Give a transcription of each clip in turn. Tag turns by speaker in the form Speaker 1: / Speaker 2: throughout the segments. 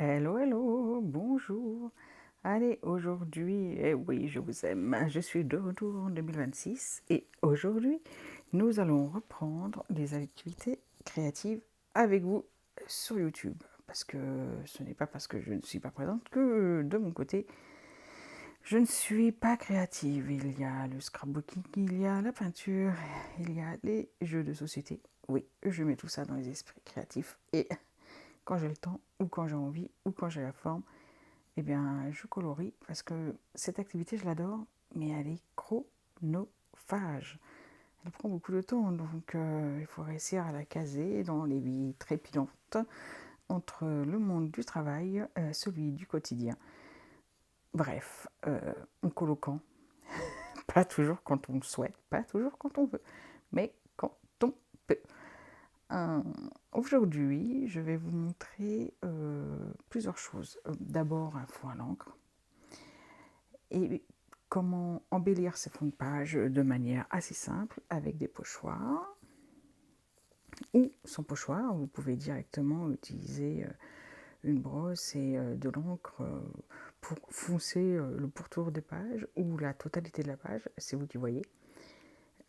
Speaker 1: Hello, hello, bonjour. Allez, aujourd'hui, eh oui, je vous aime. Je suis de retour en 2026 et aujourd'hui, nous allons reprendre des activités créatives avec vous sur YouTube. Parce que ce n'est pas parce que je ne suis pas présente que de mon côté, je ne suis pas créative. Il y a le scrapbooking, il y a la peinture, il y a les jeux de société. Oui, je mets tout ça dans les esprits créatifs et quand j'ai le temps ou quand j'ai envie ou quand j'ai la forme, eh bien, je colorie parce que cette activité, je l'adore, mais elle est chronophage. Elle prend beaucoup de temps, donc il faut réussir à la caser dans les vies trépidantes entre le monde du travail, celui du quotidien. Bref, en coloquant, pas toujours quand on le souhaite, pas toujours quand on veut, mais quand on peut. Euh, Aujourd'hui, je vais vous montrer plusieurs choses. D'abord, un fond à l'encre et comment embellir ces fonds de page de manière assez simple avec des pochoirs ou sans pochoir. Vous pouvez directement utiliser une brosse et de l'encre pour foncer le pourtour des pages ou la totalité de la page, c'est vous qui voyez.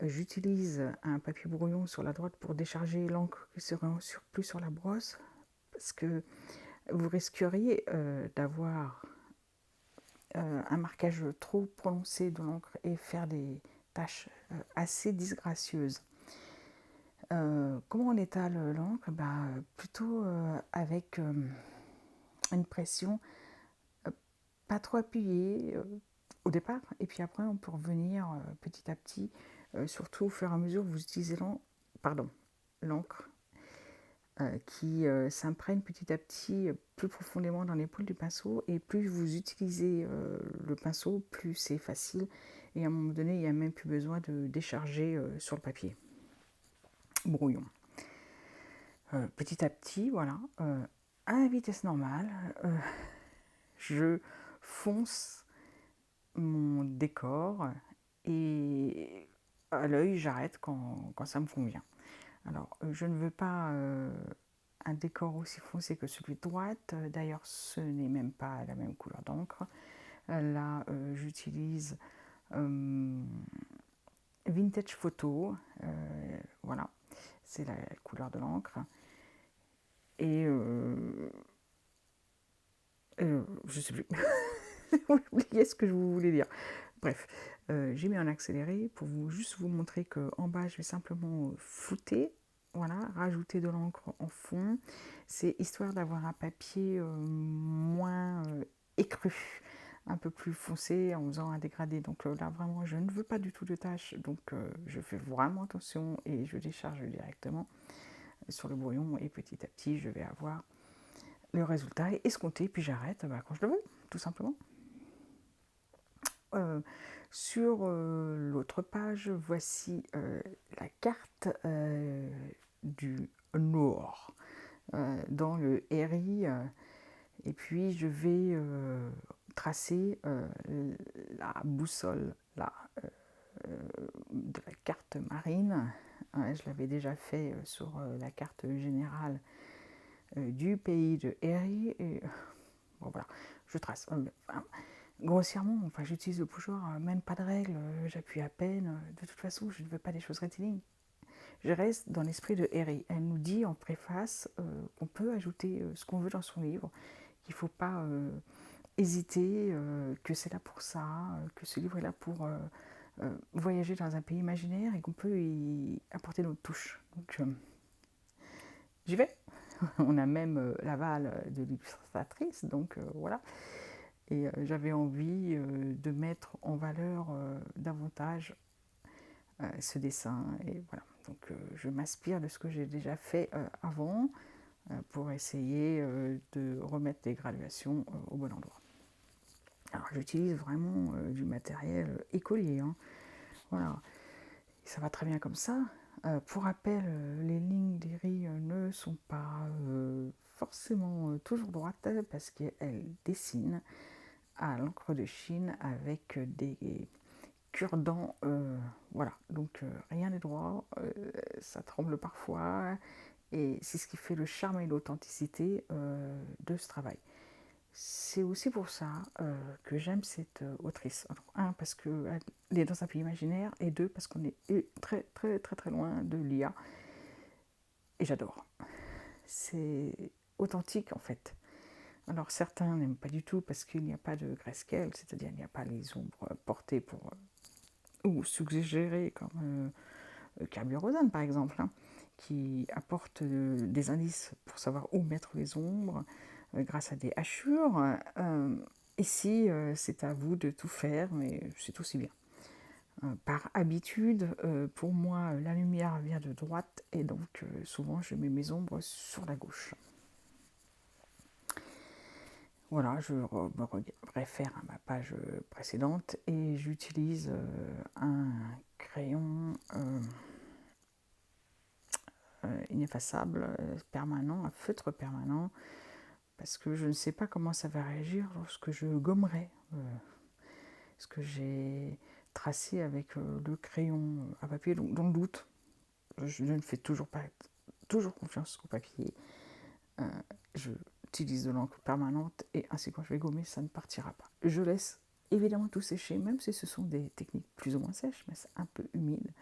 Speaker 1: J'utilise un papier brouillon sur la droite pour décharger l'encre qui serait en surplus sur la brosse parce que vous risqueriez d'avoir un marquage trop prononcé de l'encre et faire des taches assez disgracieuses. Comment on étale l'encre? Plutôt avec une pression pas trop appuyée au départ, et puis après on peut revenir petit à petit, surtout au fur et à mesure que vous utilisez l'encre qui s'imprègne petit à petit plus profondément dans l'épaule du pinceau, et plus vous utilisez le pinceau, plus c'est facile, et à un moment donné il n'y a même plus besoin de décharger sur le papier brouillon. Petit à petit, voilà, à la vitesse normale, je fonce mon décor et à l'œil j'arrête quand ça me convient. Alors je ne veux pas un décor aussi foncé que celui de droite. D'ailleurs, ce n'est même pas la même couleur d'encre. Là, j'utilise Vintage Photo. Voilà, c'est la couleur de l'encre. Et je sais plus. J'ai oublié ce que je voulais dire. Bref, j'ai mis en accéléré pour juste vous montrer qu'en bas, je vais simplement flouter, voilà, rajouter de l'encre en fond. C'est histoire d'avoir un papier moins écru, un peu plus foncé en faisant un dégradé. Donc là, vraiment, je ne veux pas du tout de tâches, donc je fais vraiment attention et je décharge directement sur le brouillon et petit à petit, je vais avoir le résultat escompté, puis j'arrête quand je le veux, tout simplement. Euh, sur l'autre page, voici la carte du Nord dans le RI. Et puis je vais tracer la boussole là, de la carte marine. Je l'avais déjà fait sur la carte générale du pays de RI. Et bon, voilà, je trace. Grossièrement, j'utilise le pochoir, même pas de règles, j'appuie à peine. De toute façon, je ne veux pas des choses rectilignes. Je reste dans l'esprit de Harry. Elle nous dit en préface qu'on peut ajouter ce qu'on veut dans son livre, qu'il ne faut pas hésiter, que c'est là pour ça, que ce livre est là pour voyager dans un pays imaginaire et qu'on peut y apporter notre touche. Donc, j'y vais. On a même l'aval de l'illustratrice, donc voilà. Et j'avais envie de mettre en valeur davantage ce dessin. Et voilà. Donc je m'inspire de ce que j'ai déjà fait avant pour essayer de remettre les graduations au bon endroit. Alors j'utilise vraiment du matériel écolier. Hein. Voilà. Et ça va très bien comme ça. Pour rappel, les lignes des riz ne sont pas forcément toujours droites parce qu'elles dessinent à l'encre de Chine avec des cure-dents. Voilà, donc rien n'est droit, ça tremble parfois, et c'est ce qui fait le charme et l'authenticité de ce travail. c'est aussi pour ça que j'aime cette autrice. Alors, un, parce qu'elle est dans un pays imaginaire, et deux, parce qu'on est très très très très loin de l'IA. Et j'adore. C'est authentique en fait. Alors certains n'aiment pas du tout parce qu'il n'y a pas de grayscale, c'est-à-dire il n'y a pas les ombres portées pour ou suggérées comme Kerby Rosen par exemple, hein, qui apporte des indices pour savoir où mettre les ombres grâce à des hachures. Ici, c'est à vous de tout faire, mais c'est aussi bien. Par habitude, pour moi, la lumière vient de droite et donc souvent je mets mes ombres sur la gauche. Voilà, je me réfère à ma page précédente et j'utilise un crayon ineffaçable, permanent, un feutre permanent, parce que je ne sais pas comment ça va réagir lorsque je gommerai ce que j'ai tracé avec le crayon à papier. Donc, dans le doute, je ne fais toujours confiance au papier. J'utilise de l'encre permanente et ainsi quand je vais gommer, ça ne partira pas. Je laisse évidemment tout sécher, même si ce sont des techniques plus ou moins sèches, mais c'est un peu humide.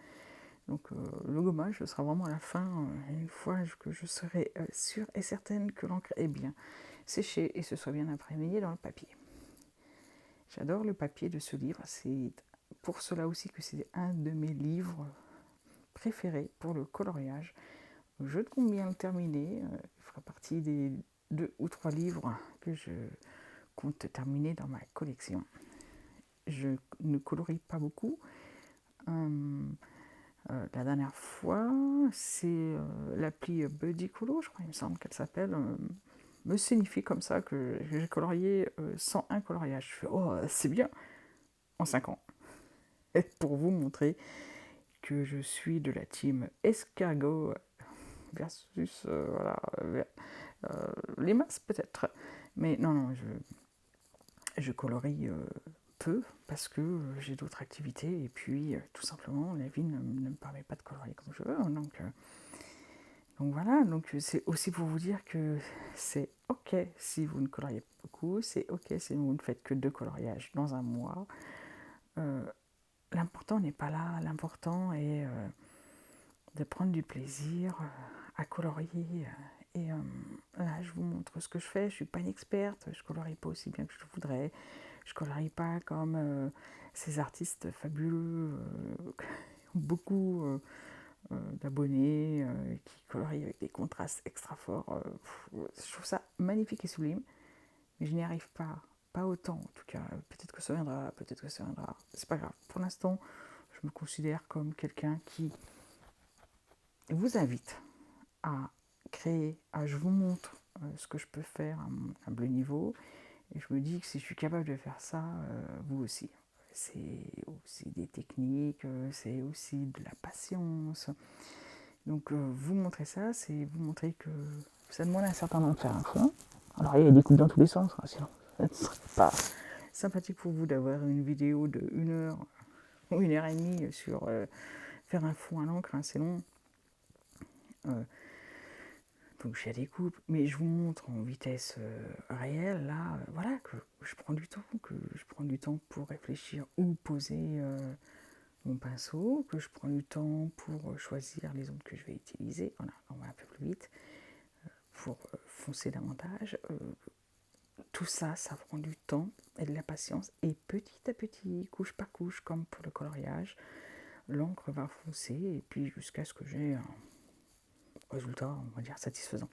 Speaker 1: Donc le gommage sera vraiment à la fin, une fois que je serai sûre et certaine que l'encre est bien séchée et se soit bien imprégnée dans le papier. J'adore le papier de ce livre, c'est pour cela aussi que c'est un de mes livres préférés pour le coloriage. Je ne compte bien le terminer, il fera partie des 2 ou 3 livres que je compte terminer dans ma collection. Je ne colorie pas beaucoup. La dernière fois, c'est l'appli Buddy Colo, je crois, il me semble qu'elle s'appelle, me signifie comme ça que j'ai colorié 101 coloriages. Je fais, oh, c'est bien, en 5 ans. Et pour vous montrer que je suis de la team escargot versus voilà, les masses peut-être. Mais non, je colorie peu parce que j'ai d'autres activités et puis tout simplement la vie ne me permet pas de colorier comme je veux. Donc voilà, donc c'est aussi pour vous dire que c'est ok si vous ne coloriez pas beaucoup, c'est ok si vous ne faites que 2 coloriages dans un mois. L'important n'est pas là, l'important est de prendre du plaisir à colorier. Et là, je vous montre ce que je fais. Je ne suis pas une experte, je ne colorie pas aussi bien que je voudrais. Je ne colorie pas comme ces artistes fabuleux, beaucoup d'abonnés qui colorient avec des contrastes extra forts. Je trouve ça magnifique et sublime, mais je n'y arrive pas. Pas autant en tout cas. Peut-être que ça viendra, peut-être que ça viendra. C'est pas grave. Pour l'instant, je me considère comme quelqu'un qui vous invite à créer, je vous montre ce que je peux faire à mon humble niveau, et je me dis que si je suis capable de faire ça, vous aussi. C'est aussi des techniques, c'est aussi de la patience. Donc vous montrer ça, c'est vous montrer que ça demande un certain nombre de faire un fond. Alors il y a des coupes dans tous les sens, hein, sinon ça ne serait pas sympathique pour vous d'avoir une vidéo de 1 heure ou 1 heure et demie sur faire un fond à l'encre, hein, c'est long. Donc j'ai des coupes, mais je vous montre en vitesse réelle, là, voilà, que je prends du temps, pour réfléchir où poser mon pinceau, que je prends du temps pour choisir les ombres que je vais utiliser, voilà, on va un peu plus vite, pour foncer davantage. Tout ça, ça prend du temps et de la patience, et petit à petit, couche par couche, comme pour le coloriage, l'encre va foncer, et puis jusqu'à ce que j'ai un résultat, on va dire, satisfaisant.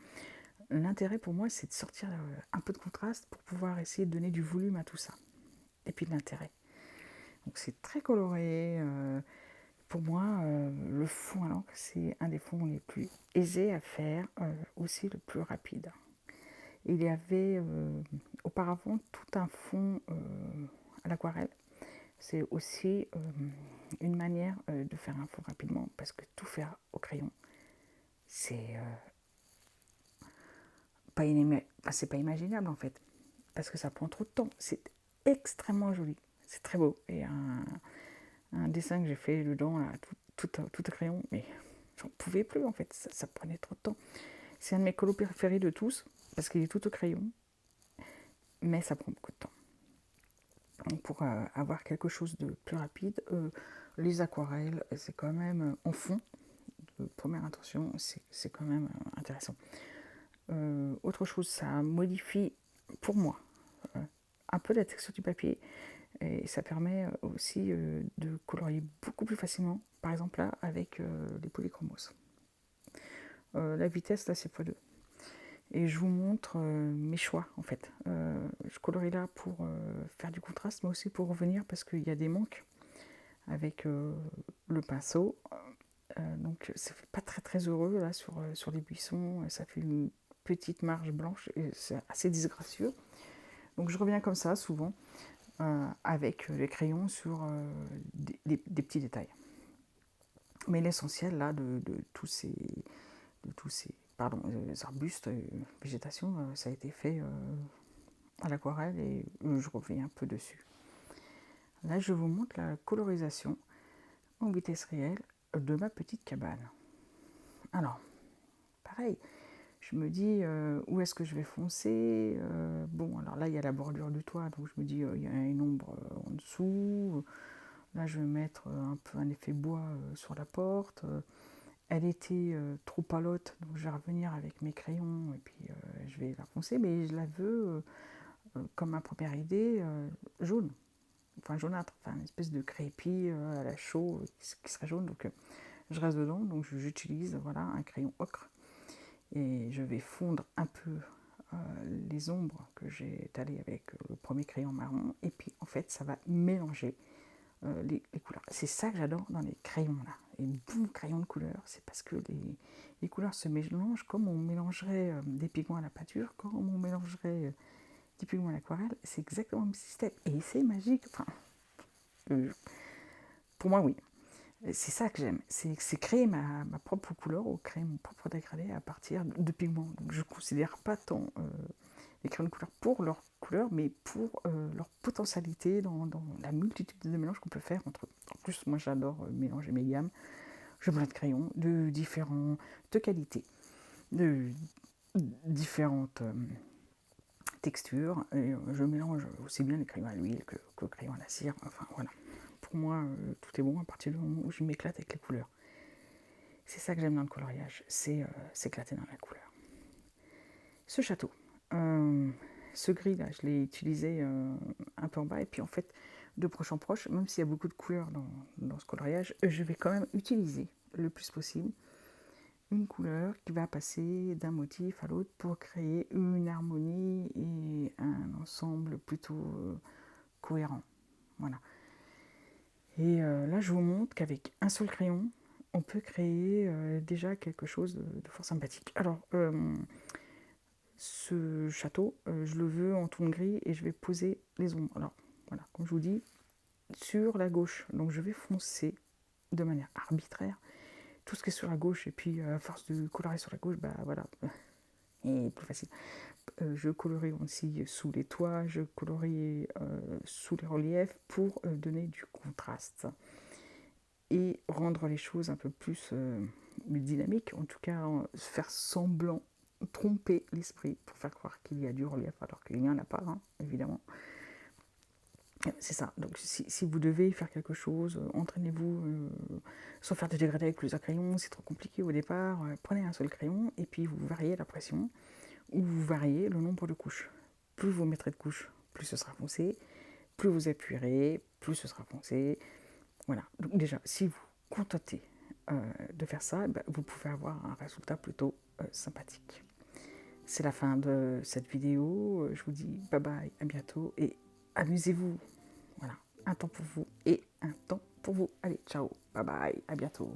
Speaker 1: L'intérêt pour moi, c'est de sortir un peu de contraste pour pouvoir essayer de donner du volume à tout ça. Et puis de l'intérêt. Donc c'est très coloré. Pour moi, le fond à l'encre, c'est un des fonds les plus aisés à faire, aussi le plus rapide. Il y avait auparavant tout un fond à l'aquarelle. C'est aussi une manière de faire un fond rapidement, parce que tout faire au crayon, c'est c'est pas imaginable en fait, parce que ça prend trop de temps. C'est extrêmement joli, c'est très beau. Et un dessin que j'ai fait dedans, là, tout au crayon, mais j'en pouvais plus en fait, ça prenait trop de temps. C'est un de mes colos préférés de tous, parce qu'il est tout au crayon. mais ça prend beaucoup de temps. Donc pour avoir quelque chose de plus rapide, les aquarelles, c'est quand même en fond, de première intention, c'est quand même intéressant. Autre chose, ça modifie pour moi un peu la texture du papier et ça permet aussi de colorier beaucoup plus facilement, par exemple là avec les polychromos. La vitesse là c'est x2. Et je vous montre mes choix en fait. Je colorie là pour faire du contraste, mais aussi pour revenir parce qu'il y a des manques avec le pinceau. Donc ça fait pas très très heureux là sur les buissons. Ça fait une petite marge blanche et c'est assez disgracieux. Donc je reviens comme ça souvent avec les crayons sur des petits détails. Mais l'essentiel là de tous ces arbustes, végétation, ça a été fait à l'aquarelle et je reviens un peu dessus. Là, je vous montre la colorisation en vitesse réelle de ma petite cabane. Alors, pareil, je me dis où est-ce que je vais foncer. Bon, alors là, il y a la bordure du toit, donc je me dis il y a une ombre en dessous. Là, je vais mettre un peu un effet bois sur la porte. Elle était trop palote, donc je vais revenir avec mes crayons et puis je vais la foncer, mais je la veux, comme ma première idée, jaune, enfin jaunâtre, enfin une espèce de crépi à la chaux qui serait jaune, donc je reste dedans, donc j'utilise voilà, un crayon ocre et je vais fondre un peu les ombres que j'ai étalées avec le premier crayon marron, et puis en fait ça va mélanger les couleurs. C'est ça que j'adore dans les crayons là. Les bons crayons de couleur, c'est parce que les couleurs se mélangent comme on mélangerait des pigments à la peinture, comme on mélangerait des pigments à l'aquarelle. C'est exactement le même système. Et c'est magique. Enfin, pour moi, oui. C'est ça que j'aime. C'est créer ma propre couleur ou créer mon propre dégradé à partir de pigments. Donc je ne considère pas tant les crayons de couleur pour leur couleur, mais pour leur potentialité dans la multitude de mélanges qu'on peut faire entre eux. En plus, moi j'adore mélanger mes gammes. Je plein de crayons de différentes qualités, de différentes textures, et je mélange aussi bien les crayons à l'huile que les crayons à la cire. Enfin voilà. Pour moi, tout est bon à partir du moment où je m'éclate avec les couleurs. C'est ça que j'aime dans le coloriage, c'est s'éclater dans la couleur. Ce château, ce gris là, je l'ai utilisé un peu en bas, et puis en fait, de proche en proche, même s'il y a beaucoup de couleurs dans ce coloriage, je vais quand même utiliser le plus possible une couleur qui va passer d'un motif à l'autre pour créer une harmonie et un ensemble plutôt cohérent. Voilà. Et là, je vous montre qu'avec un seul crayon, on peut créer déjà quelque chose de fort sympathique. Alors, ce château, je le veux en ton gris et je vais poser les ombres. Alors, voilà, comme je vous dis, sur la gauche. Donc, je vais foncer de manière arbitraire tout ce qui est sur la gauche, et puis à force de colorer sur la gauche, bah voilà, et plus facile. Je colorie aussi sous les toits, je colorie sous les reliefs pour donner du contraste et rendre les choses un peu plus dynamiques, en tout cas faire semblant, tromper l'esprit pour faire croire qu'il y a du relief alors qu'il n'y en a pas, hein, évidemment. C'est ça. Donc si vous devez faire quelque chose, entraînez-vous sans faire de dégradé avec plusieurs crayons. C'est trop compliqué au départ. Prenez un seul crayon et puis vous variez la pression ou vous variez le nombre de couches. Plus vous mettrez de couches, plus ce sera foncé. Plus vous appuierez, plus ce sera foncé. Voilà. Donc déjà, si vous contentez de faire ça, ben, vous pouvez avoir un résultat plutôt sympathique. C'est la fin de cette vidéo. Je vous dis bye bye, à bientôt et amusez-vous. Voilà, un temps pour vous et un temps pour vous. Allez, ciao, bye bye, à bientôt.